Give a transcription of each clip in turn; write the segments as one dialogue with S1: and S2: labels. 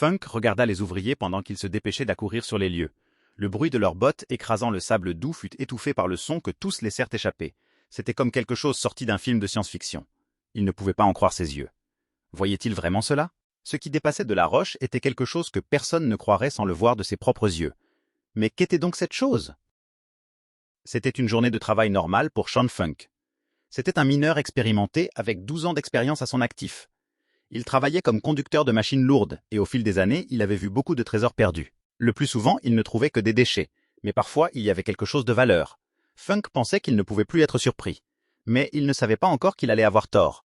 S1: Funk regarda les ouvriers pendant qu'ils se dépêchaient d'accourir sur les lieux. Le bruit de leurs bottes écrasant le sable doux fut étouffé par le son que tous laissèrent échapper. C'était comme quelque chose sorti d'un film de science-fiction. Il ne pouvait pas en croire ses yeux. Voyait-il vraiment cela? Ce qui dépassait de la roche était quelque chose que personne ne croirait sans le voir de ses propres yeux. Mais qu'était donc cette chose? C'était une journée de travail normale pour Sean Funk. C'était un mineur expérimenté avec 12 ans d'expérience à son actif. Il travaillait comme conducteur de machines lourdes et au fil des années, il avait vu beaucoup de trésors perdus. Le plus souvent, il ne trouvait que des déchets, mais parfois il y avait quelque chose de valeur. Funk pensait qu'il ne pouvait plus être surpris, mais il ne savait pas encore qu'il allait avoir tort.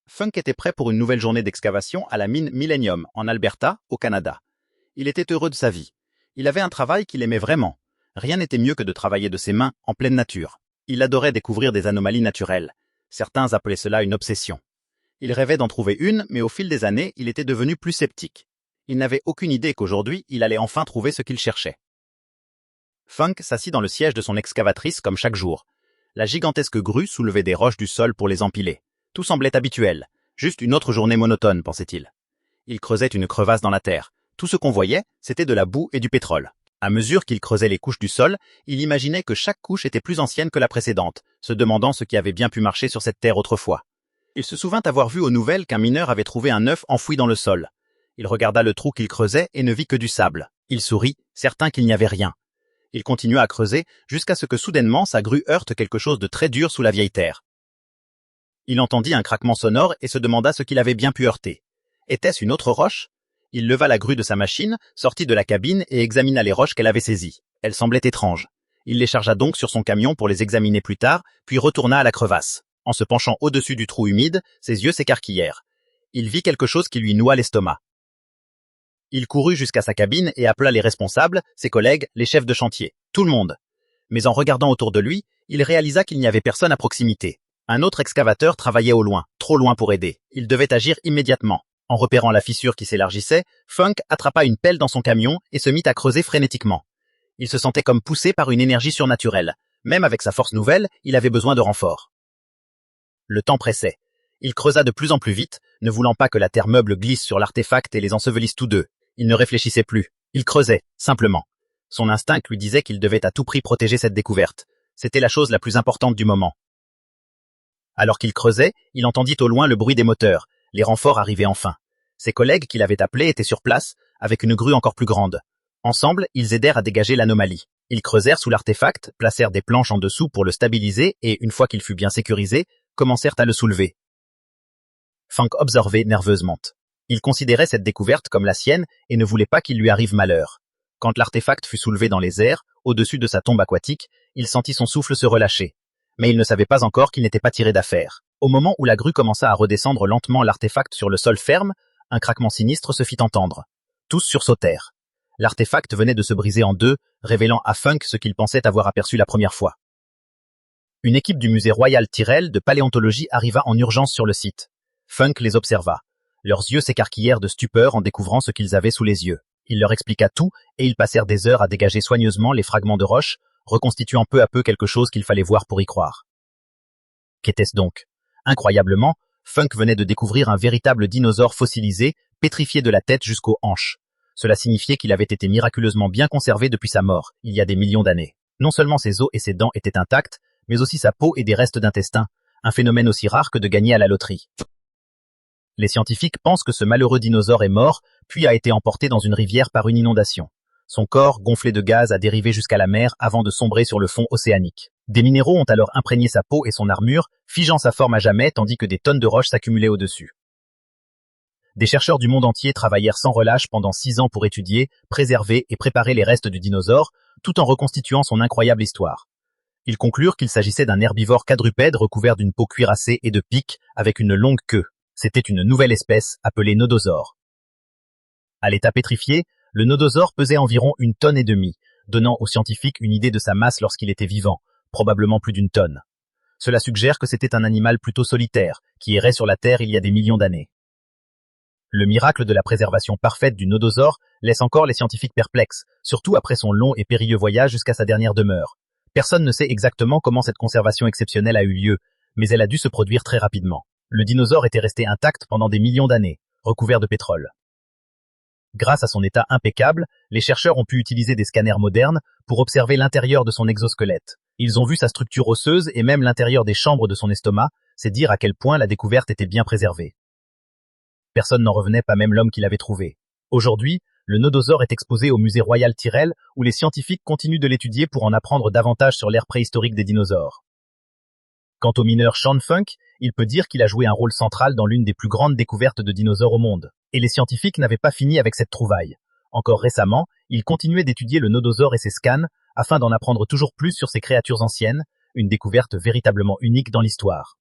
S1: Funk était prêt pour une nouvelle journée d'excavation à la mine Millennium, en Alberta, au Canada. Il était heureux de sa vie. Il avait un travail qu'il aimait vraiment. Rien n'était mieux que de travailler de ses mains en pleine nature. Il adorait découvrir des anomalies naturelles. Certains appelaient cela une obsession. Il rêvait d'en trouver une, mais au fil des années, il était devenu plus sceptique. Il n'avait aucune idée qu'aujourd'hui, il allait enfin trouver ce qu'il cherchait. Funk s'assit dans le siège de son excavatrice comme chaque jour. La gigantesque grue soulevait des roches du sol pour les empiler. Tout semblait habituel. Juste une autre journée monotone, pensait-il. Il creusait une crevasse dans la terre. Tout ce qu'on voyait, c'était de la boue et du pétrole. À mesure qu'il creusait les couches du sol, il imaginait que chaque couche était plus ancienne que la précédente, se demandant ce qui avait bien pu marcher sur cette terre autrefois. Il se souvint avoir vu aux nouvelles qu'un mineur avait trouvé un œuf enfoui dans le sol. Il regarda le trou qu'il creusait et ne vit que du sable. Il sourit, certain qu'il n'y avait rien. Il continua à creuser jusqu'à ce que soudainement sa grue heurte quelque chose de très dur sous la vieille terre. Il entendit un craquement sonore et se demanda ce qu'il avait bien pu heurter. Était-ce une autre roche? Il leva la grue de sa machine, sortit de la cabine et examina les roches qu'elle avait saisies. Elles semblaient étranges. Il les chargea donc sur son camion pour les examiner plus tard, puis retourna à la crevasse. En se penchant au-dessus du trou humide, ses yeux s'écarquillèrent. Il vit quelque chose qui lui noua l'estomac. Il courut jusqu'à sa cabine et appela les responsables, ses collègues, les chefs de chantier, tout le monde. Mais en regardant autour de lui, il réalisa qu'il n'y avait personne à proximité. Un autre excavateur travaillait au loin, trop loin pour aider. Il devait agir immédiatement. En repérant la fissure qui s'élargissait, Funk attrapa une pelle dans son camion et se mit à creuser frénétiquement. Il se sentait comme poussé par une énergie surnaturelle. Même avec sa force nouvelle, il avait besoin de renfort. Le temps pressait. Il creusa de plus en plus vite, ne voulant pas que la terre meuble glisse sur l'artefact et les ensevelisse tous deux. Il ne réfléchissait plus. Il creusait, simplement. Son instinct lui disait qu'il devait à tout prix protéger cette découverte. C'était la chose la plus importante du moment. Alors qu'il creusait, il entendit au loin le bruit des moteurs. Les renforts arrivaient enfin. Ses collègues qu'il avait appelés étaient sur place, avec une grue encore plus grande. Ensemble, ils aidèrent à dégager l'anomalie. Ils creusèrent sous l'artefact, placèrent des planches en dessous pour le stabiliser et, une fois qu'il fut bien sécurisé, commencèrent à le soulever. Funk observait nerveusement. Il considérait cette découverte comme la sienne et ne voulait pas qu'il lui arrive malheur. Quand l'artefact fut soulevé dans les airs, au-dessus de sa tombe aquatique, il sentit son souffle se relâcher. Mais il ne savait pas encore qu'il n'était pas tiré d'affaire. Au moment où la grue commença à redescendre lentement l'artefact sur le sol ferme, un craquement sinistre se fit entendre. Tous sursautèrent. L'artefact venait de se briser en deux, révélant à Funk ce qu'il pensait avoir aperçu la première fois. Une équipe du musée Royal Tyrrell de paléontologie arriva en urgence sur le site. Funk les observa. Leurs yeux s'écarquillèrent de stupeur en découvrant ce qu'ils avaient sous les yeux. Il leur expliqua tout et ils passèrent des heures à dégager soigneusement les fragments de roche, reconstituant peu à peu quelque chose qu'il fallait voir pour y croire. Qu'était-ce donc? Incroyablement, Funk venait de découvrir un véritable dinosaure fossilisé, pétrifié de la tête jusqu'aux hanches. Cela signifiait qu'il avait été miraculeusement bien conservé depuis sa mort, il y a des millions d'années. Non seulement ses os et ses dents étaient intacts, mais aussi sa peau et des restes d'intestin, un phénomène aussi rare que de gagner à la loterie. Les scientifiques pensent que ce malheureux dinosaure est mort, puis a été emporté dans une rivière par une inondation. Son corps, gonflé de gaz, a dérivé jusqu'à la mer avant de sombrer sur le fond océanique. Des minéraux ont alors imprégné sa peau et son armure, figeant sa forme à jamais tandis que des tonnes de roches s'accumulaient au-dessus. Des chercheurs du monde entier travaillèrent sans relâche pendant 6 ans pour étudier, préserver et préparer les restes du dinosaure, tout en reconstituant son incroyable histoire. Ils conclurent qu'il s'agissait d'un herbivore quadrupède recouvert d'une peau cuirassée et de pics avec une longue queue. C'était une nouvelle espèce appelée nodosaure. À l'état pétrifié, le nodosaure pesait environ 1,5 tonnes, donnant aux scientifiques une idée de sa masse lorsqu'il était vivant, probablement plus d'1 tonne. Cela suggère que c'était un animal plutôt solitaire, qui errait sur la Terre il y a des millions d'années. Le miracle de la préservation parfaite du nodosaure laisse encore les scientifiques perplexes, surtout après son long et périlleux voyage jusqu'à sa dernière demeure. Personne ne sait exactement comment cette conservation exceptionnelle a eu lieu, mais elle a dû se produire très rapidement. Le dinosaure était resté intact pendant des millions d'années, recouvert de pétrole.
S2: Grâce à son état impeccable, les chercheurs ont pu utiliser des scanners modernes pour observer l'intérieur de son exosquelette. Ils ont vu sa structure osseuse et même l'intérieur des chambres de son estomac, c'est dire à quel point la découverte était bien préservée. Personne n'en revenait, pas même l'homme qui l'avait trouvé. Aujourd'hui, le nodosaure est exposé au musée Royal Tyrrell où les scientifiques continuent de l'étudier pour en apprendre davantage sur l'ère préhistorique des dinosaures. Quant au mineur Sean Funk, il peut dire qu'il a joué un rôle central dans l'une des plus grandes découvertes de dinosaures au monde. Et les scientifiques n'avaient pas fini avec cette trouvaille. Encore récemment, ils continuaient d'étudier le nodosaure et ses scans afin d'en apprendre toujours plus sur ces créatures anciennes, une découverte véritablement unique dans l'histoire.